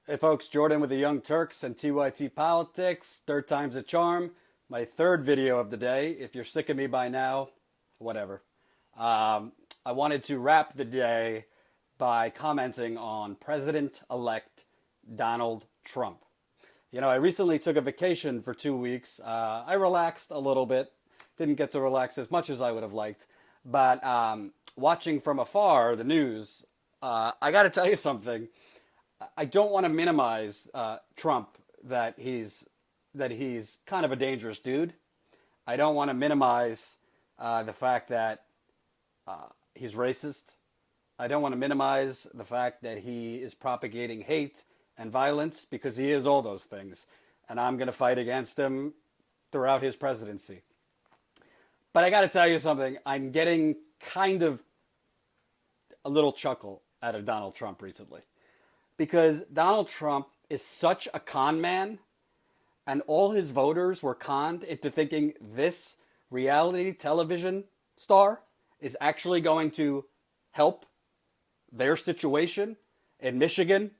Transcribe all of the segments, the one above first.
Hey folks, Jordan with the Young Turks and TYT Politics. Third time's a charm. My third video of the day. If you're sick of me by now, whatever. I wanted to wrap the day by commenting on President-elect Donald Trump. You know, I recently took a vacation for 2 weeks. I relaxed a little bit. Didn't get to relax as much as I would have liked. But watching from afar the news, I got to tell you something. I don't want to minimize Trump that he's kind of a dangerous dude. I don't want to minimize the fact that he's racist. I don't want to minimize the fact that he is propagating hate and violence, because he is all those things. And I'm going to fight against him throughout his presidency. But I got to tell you something. I'm getting kind of a little chuckle out of Donald Trump recently. Because Donald Trump is such a con man, and all his voters were conned into thinking this reality television star is actually going to help their situation in Michigan,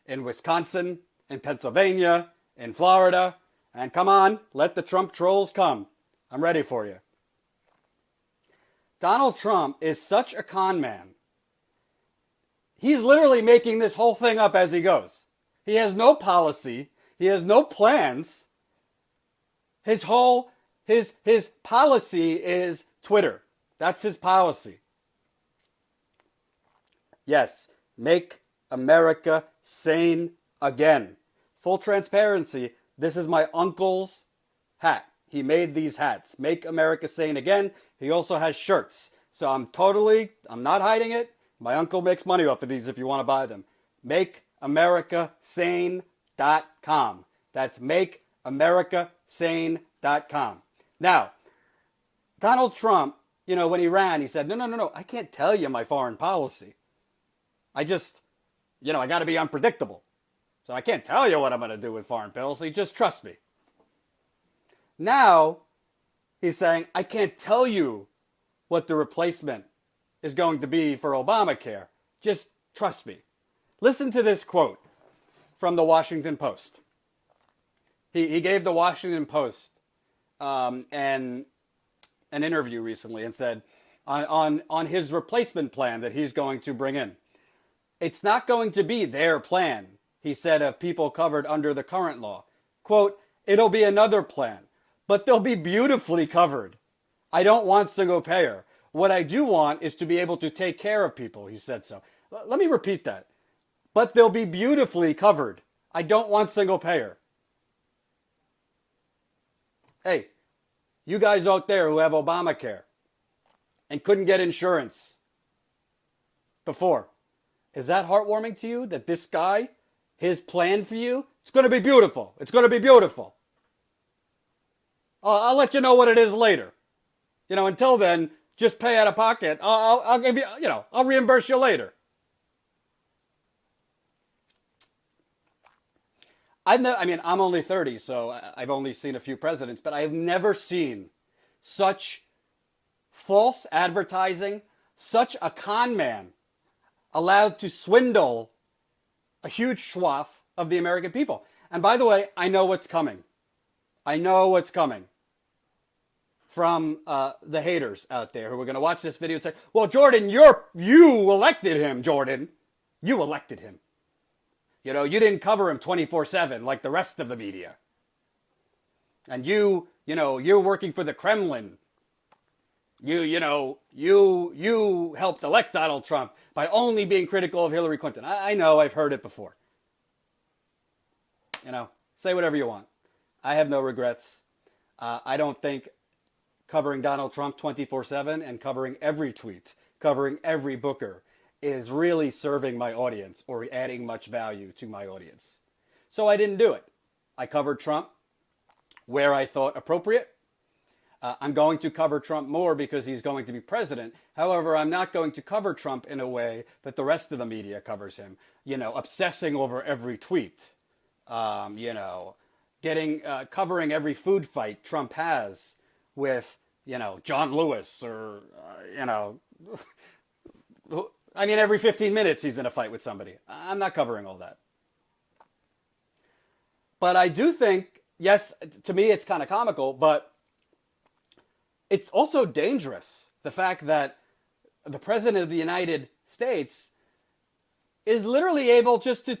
in Wisconsin, in Pennsylvania, in Florida. And come on, let the Trump trolls come. I'm ready for you. Donald Trump is such a con man. He's literally making this whole thing up as he goes. He has no policy. He has no plans. His policy is Twitter. That's his policy. Yes, make America sane again. Full transparency, this is my uncle's hat. He made these hats. Make America sane again. He also has shirts. So I'm not hiding it. My uncle makes money off of these if you want to buy them. MakeAmericaSane.com. That's MakeAmericaSane.com. Now, Donald Trump, when he ran, he said, no, I can't tell you my foreign policy. I just, I got to be unpredictable. So I can't tell you what I'm going to do with foreign policy. Just trust me. Now, he's saying, I can't tell you what the replacement is going to be for Obamacare. Just trust me. Listen to this quote from the Washington Post. He gave the Washington Post an interview recently and said on his replacement plan that he's going to bring in. It's not going to be their plan, he said, of people covered under the current law. Quote, it'll be another plan, but they'll be beautifully covered. I don't want single payer. What I do want is to be able to take care of people, he said so. Let me repeat that. But they'll be beautifully covered. I don't want single payer. Hey, you guys out there who have Obamacare and couldn't get insurance before, is that heartwarming to you that this guy, his plan for you, it's going to be beautiful. It's going to be beautiful. I'll let you know what it is later. Until then, just pay out of pocket. I'll give you, I'll reimburse you later. I'm only 30, so I've only seen a few presidents, but I've never seen such false advertising, such a con man allowed to swindle a huge swath of the American people. And by the way, I know what's coming. I know what's coming from the haters out there who are going to watch this video and say, well, Jordan, you elected him, Jordan. You elected him. You didn't cover him 24/7 like the rest of the media. And you're working for the Kremlin. You helped elect Donald Trump by only being critical of Hillary Clinton. I know, I've heard it before. Say whatever you want. I have no regrets. I don't think covering Donald Trump 24/7 and covering every tweet, covering every booker is really serving my audience or adding much value to my audience. So I didn't do it. I covered Trump where I thought appropriate. I'm going to cover Trump more because he's going to be president. However, I'm not going to cover Trump in a way that the rest of the media covers him, obsessing over every tweet, covering every food fight Trump has with, John Lewis or, every 15 minutes he's in a fight with somebody. I'm not covering all that. But I do think, yes, to me it's kind of comical, but it's also dangerous. The fact that the President of the United States is literally able just to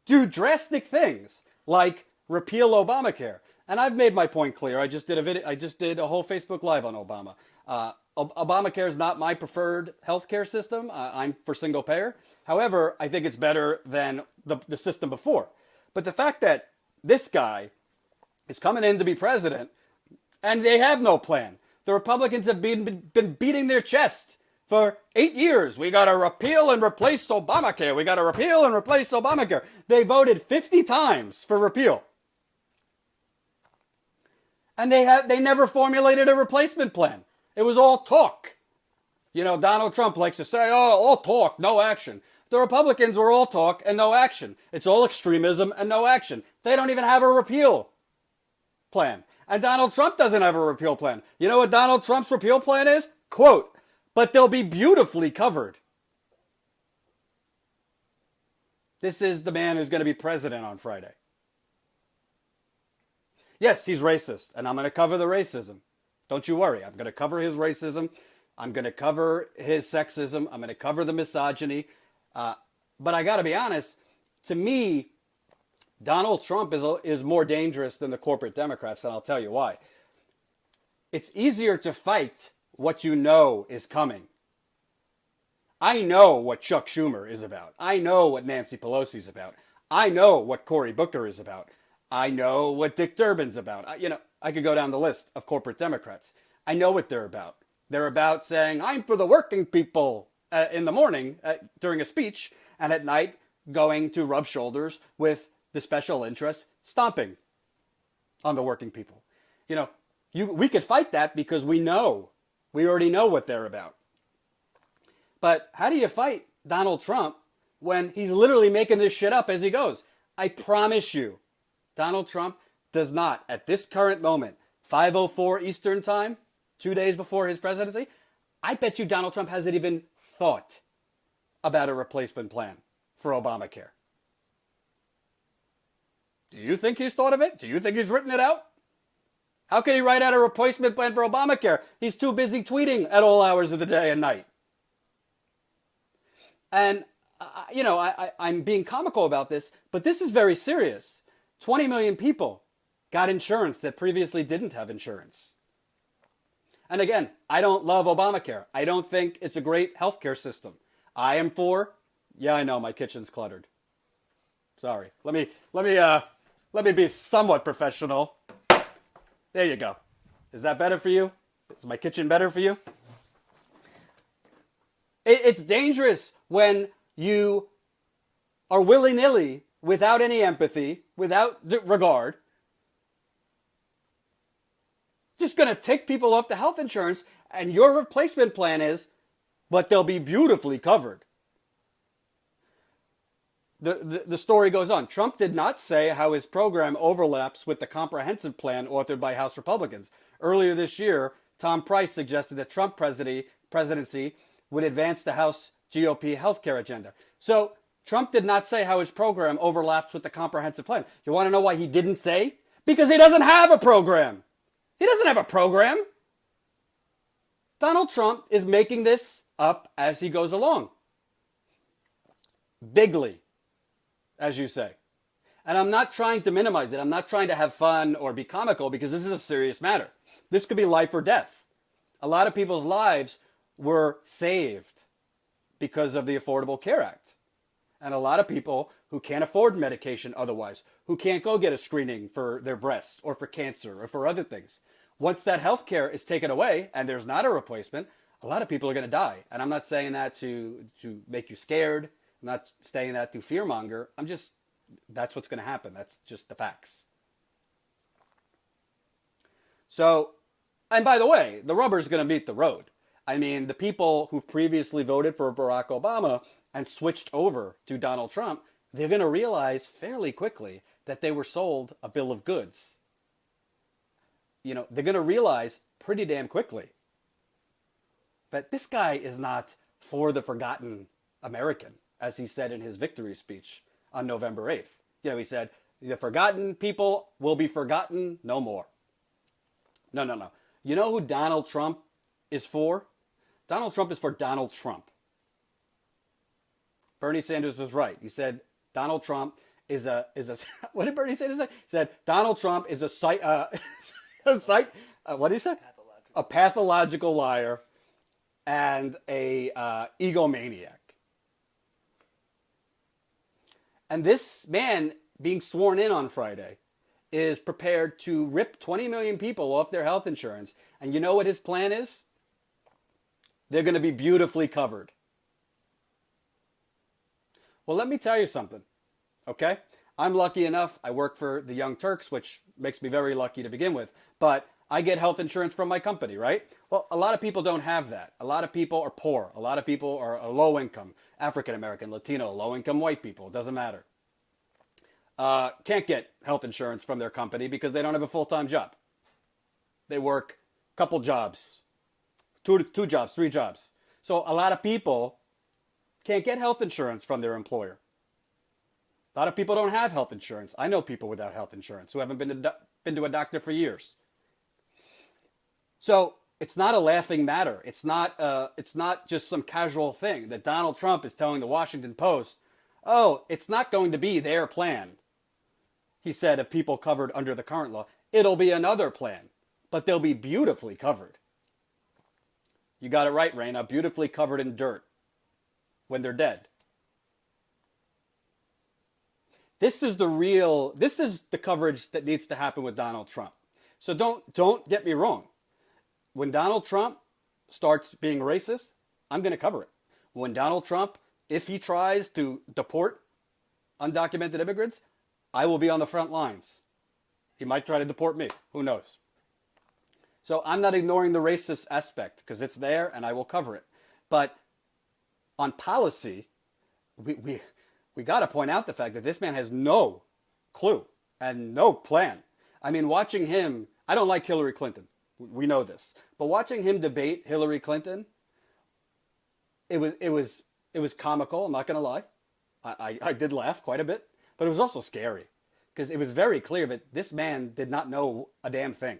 do drastic things like repeal Obamacare. And I've made my point clear. I just did a whole Facebook Live on Obama. Obamacare is not my preferred healthcare system. I'm for single payer. However, I think it's better than the system before. But the fact that this guy is coming in to be president and they have no plan. The Republicans have been beating their chest for 8 years. We got to repeal and replace Obamacare. We got to repeal and replace Obamacare. They voted 50 times for repeal. And they never formulated a replacement plan. It was all talk. You know, Donald Trump likes to say, oh, all talk, no action. The Republicans were all talk and no action. It's all extremism and no action. They don't even have a repeal plan. And Donald Trump doesn't have a repeal plan. You know what Donald Trump's repeal plan is? Quote, but they'll be beautifully covered. This is the man who's going to be president on Friday. Yes, he's racist, and I'm going to cover the racism. Don't you worry. I'm going to cover his racism. I'm going to cover his sexism. I'm going to cover the misogyny. But I got to be honest, to me, Donald Trump is more dangerous than the corporate Democrats, and I'll tell you why. It's easier to fight what you know is coming. I know what Chuck Schumer is about. I know what Nancy Pelosi is about. I know what Cory Booker is about. I know what Dick Durbin's about. I could go down the list of corporate Democrats. I know what they're about. They're about saying, I'm for the working people in the morning during a speech, and at night going to rub shoulders with the special interests stomping on the working people. We could fight that because we already know what they're about. But how do you fight Donald Trump when he's literally making this shit up as he goes? I promise you, Donald Trump does not, at this current moment, 5:04 Eastern time, 2 days before his presidency, I bet you Donald Trump hasn't even thought about a replacement plan for Obamacare. Do you think he's thought of it? Do you think he's written it out? How can he write out a replacement plan for Obamacare? He's too busy tweeting at all hours of the day and night. And, I'm being comical about this, but this is very serious. 20 million people got insurance that previously didn't have insurance. And again, I don't love Obamacare. I don't think it's a great healthcare system. I am for, I know my kitchen's cluttered. Sorry. Let me be somewhat professional. There you go. Is that better for you? Is my kitchen better for you? It's dangerous when you are willy-nilly, without any empathy, without regard, just going to take people off the health insurance, and your replacement plan is, but they'll be beautifully covered. The story goes on. Trump did not say how his program overlaps with the comprehensive plan authored by House Republicans. Earlier this year, Tom Price suggested that Trump presidency would advance the House GOP healthcare agenda. So Trump did not say how his program overlaps with the comprehensive plan. You want to know why he didn't say? Because he doesn't have a program. He doesn't have a program. Donald Trump is making this up as he goes along. Bigly, as you say. And I'm not trying to minimize it. I'm not trying to have fun or be comical because this is a serious matter. This could be life or death. A lot of people's lives were saved because of the Affordable Care Act. And a lot of people who can't afford medication otherwise, who can't go get a screening for their breasts or for cancer or for other things. Once that health care is taken away and there's not a replacement, a lot of people are going to die. And I'm not saying that to make you scared. I'm not saying that to fearmonger. That's what's going to happen. That's just the facts. So, and by the way, the rubber's going to meet the road. I mean, the people who previously voted for Barack Obama and switched over to Donald Trump, they're going to realize fairly quickly that they were sold a bill of goods. They're going to realize pretty damn quickly that this guy is not for the forgotten American, as he said in his victory speech on November 8th. He said, The forgotten people will be forgotten no more. No, no, no. You know who Donald Trump is for? Donald Trump is for Donald Trump. Bernie Sanders was right. He said Donald Trump is a what did Bernie Sanders say? He said Donald Trump is what did he say? A pathological liar and a egomaniac. And this man being sworn in on Friday is prepared to rip 20 million people off their health insurance. And you know what his plan is? They're going to be beautifully covered. Well, let me tell you something, okay? I'm lucky enough. I work for the Young Turks, which makes me very lucky to begin with. But I get health insurance from my company, right? Well, a lot of people don't have that. A lot of people are poor. A lot of people are low income, African American, Latino, low income white people. It doesn't matter. Can't get health insurance from their company because they don't have a full-time job. They work a couple jobs, two jobs, 3 jobs. So a lot of people can't get health insurance from their employer. A lot of people don't have health insurance. I know people without health insurance who haven't been to a doctor for years. So it's not a laughing matter. It's not just some casual thing that Donald Trump is telling the Washington Post, oh, it's not going to be their plan. He said of people covered under the current law, it'll be another plan, but they'll be beautifully covered. You got it right, Raina, beautifully covered in dirt when they're dead. This is the coverage that needs to happen with Donald Trump. So don't get me wrong. When Donald Trump starts being racist, I'm going to cover it. When Donald Trump, if he tries to deport undocumented immigrants, I will be on the front lines. He might try to deport me. Who knows? So I'm not ignoring the racist aspect because it's there and I will cover it. But on policy, we got to point out the fact that this man has no clue and no plan. I mean, watching him, I don't like Hillary Clinton. We know this. But watching him debate Hillary Clinton, it was comical, I'm not going to lie. I did laugh quite a bit. But it was also scary because it was very clear that this man did not know a damn thing.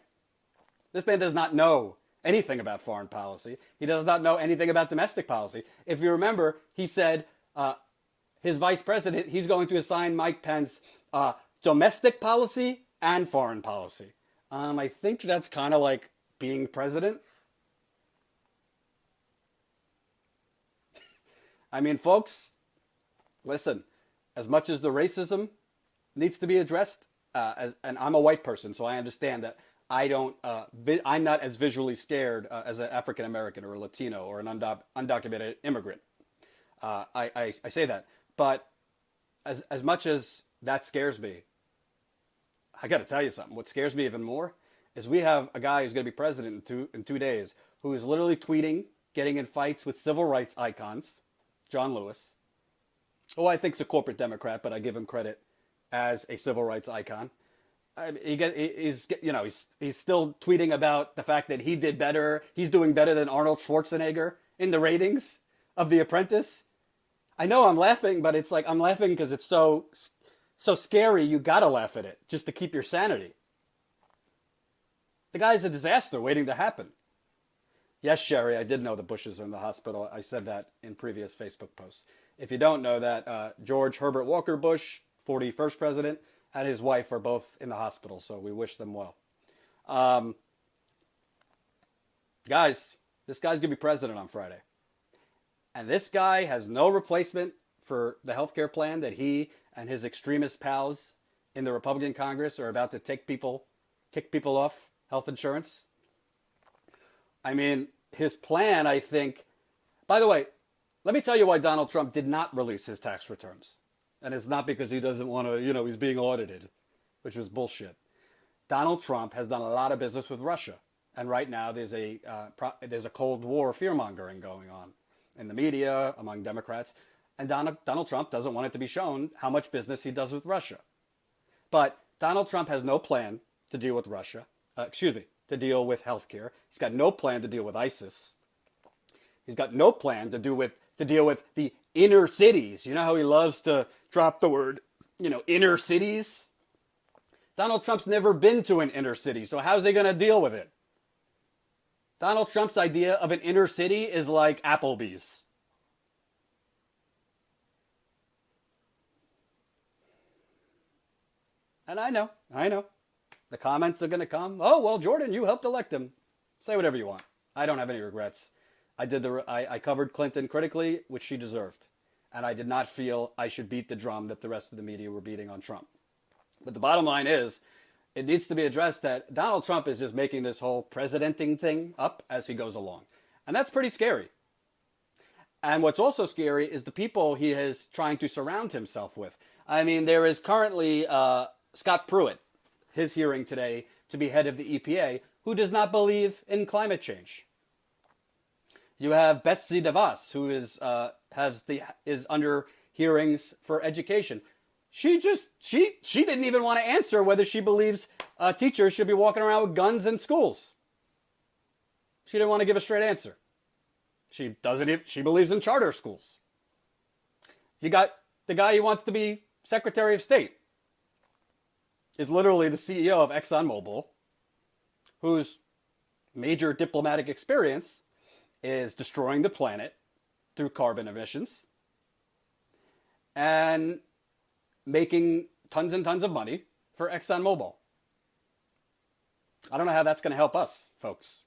This man does not know anything about foreign policy. He does not know anything about domestic policy. If you remember, he said his vice president, he's going to assign Mike Pence domestic policy and foreign policy. I think that's kind of like being president. I mean, folks, listen. As much as the racism needs to be addressed, and I'm a white person, so I understand that I'm not as visually scared as an African American or a Latino or an undocumented immigrant. I say that, but as much as that scares me, I got to tell you something. What scares me even more is we have a guy who's going to be president in 2 days who is literally tweeting, getting in fights with civil rights icons, John Lewis. Oh, I think he's a corporate Democrat, but I give him credit as a civil rights icon. He's still tweeting about the fact that he did better. He's doing better than Arnold Schwarzenegger in the ratings of The Apprentice. I know I'm laughing, but it's like I'm laughing because it's so scary. You gotta laugh at it just to keep your sanity. The guy's a disaster waiting to happen. Yes, Sherry, I did know the Bushes are in the hospital. I said that in previous Facebook posts. If you don't know that, George Herbert Walker Bush, 41st president, and his wife are both in the hospital, so we wish them well. Guys, this guy's going to be president on Friday. And this guy has no replacement for the health care plan that he and his extremist pals in the Republican Congress are about to kick people off health insurance. I mean, his plan, I think... By the way, let me tell you why Donald Trump did not release his tax returns. And it's not because he doesn't want to, he's being audited, which was bullshit. Donald Trump has done a lot of business with Russia. And right now there's a Cold War fear-mongering going on in the media, among Democrats. And Donald Trump doesn't want it to be shown how much business he does with Russia. But Donald Trump has no plan to deal with Russia. To deal with healthcare. He's got no plan to deal with ISIS. He's got no plan to deal with the inner cities. You know how he loves to drop the word, inner cities? Donald Trump's never been to an inner city, so how's he going to deal with it? Donald Trump's idea of an inner city is like Applebee's. And I know. The comments are going to come. Oh, well, Jordan, you helped elect him. Say whatever you want. I don't have any regrets. I covered Clinton critically, which she deserved. And I did not feel I should beat the drum that the rest of the media were beating on Trump. But the bottom line is, it needs to be addressed that Donald Trump is just making this whole presidenting thing up as he goes along. And that's pretty scary. And what's also scary is the people he is trying to surround himself with. I mean, there is currently Scott Pruitt, his hearing today to be head of the EPA, who does not believe in climate change. You have Betsy DeVos, who is under hearings for education. She didn't even want to answer whether she believes teachers should be walking around with guns in schools. She didn't want to give a straight answer. She believes in charter schools. You got the guy who wants to be Secretary of State, is literally the CEO of ExxonMobil, whose major diplomatic experience is destroying the planet through carbon emissions and making tons and tons of money for ExxonMobil. I don't know how that's going to help us, folks.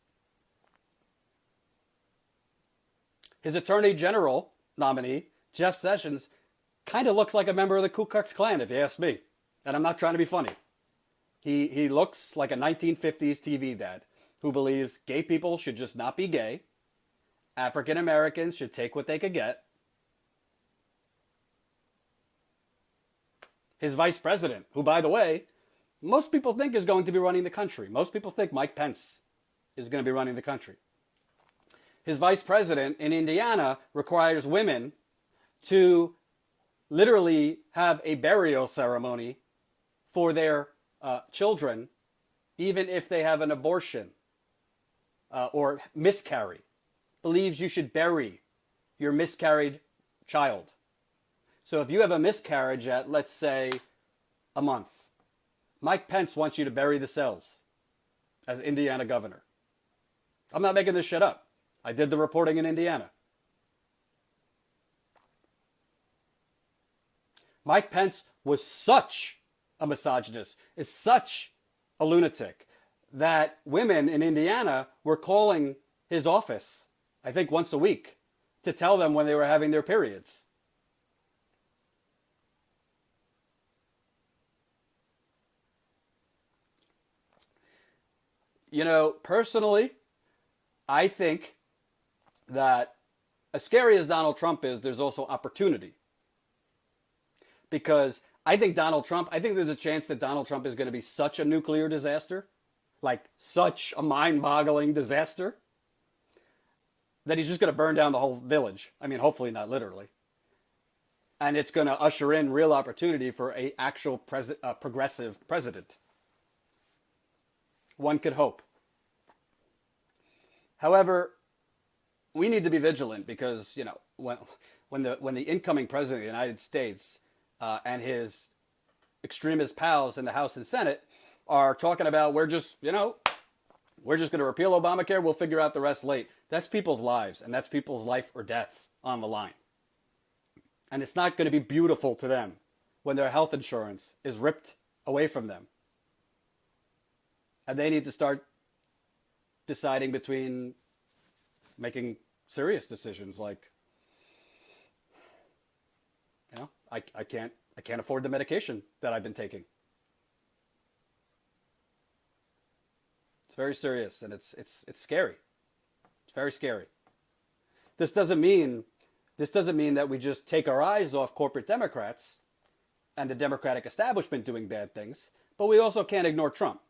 His Attorney General nominee, Jeff Sessions, kind of looks like a member of the Ku Klux Klan, if you ask me. And I'm not trying to be funny. He looks like a 1950s TV dad who believes gay people should just not be gay. African Americans should take what they could get. His vice president, who, by the way, most people think is going to be running the country. Most people think Mike Pence is going to be running the country. His vice president in Indiana requires women to literally have a burial ceremony for their children, even if they have an abortion or miscarry. Believes you should bury your miscarried child. So if you have a miscarriage at, let's say, a month, Mike Pence wants you to bury the cells as Indiana governor. I'm not making this shit up. I did the reporting in Indiana. Mike Pence was such a misogynist, is such a lunatic, that women in Indiana were calling his office, I think once a week, to tell them when they were having their periods. You know, personally, I think that as scary as Donald Trump is, there's also opportunity. Because I think there's a chance that Donald Trump is going to be such a nuclear disaster, like such a mind-boggling disaster, that he's just going to burn down the whole village. I mean, hopefully not literally. And it's going to usher in real opportunity for an actual progressive president. One could hope. However, we need to be vigilant because, you know, when the incoming president of the United States and his extremist pals in the House and Senate are talking about we're just going to repeal Obamacare, we'll figure out the rest late. That's people's lives, and that's people's life or death on the line. And it's not going to be beautiful to them when their health insurance is ripped away from them. And they need to start deciding between making serious decisions like, you know, I can't afford the medication that I've been taking. It's very serious, and it's scary. It's very scary. This doesn't mean that we just take our eyes off corporate Democrats and the Democratic establishment doing bad things, but we also can't ignore Trump.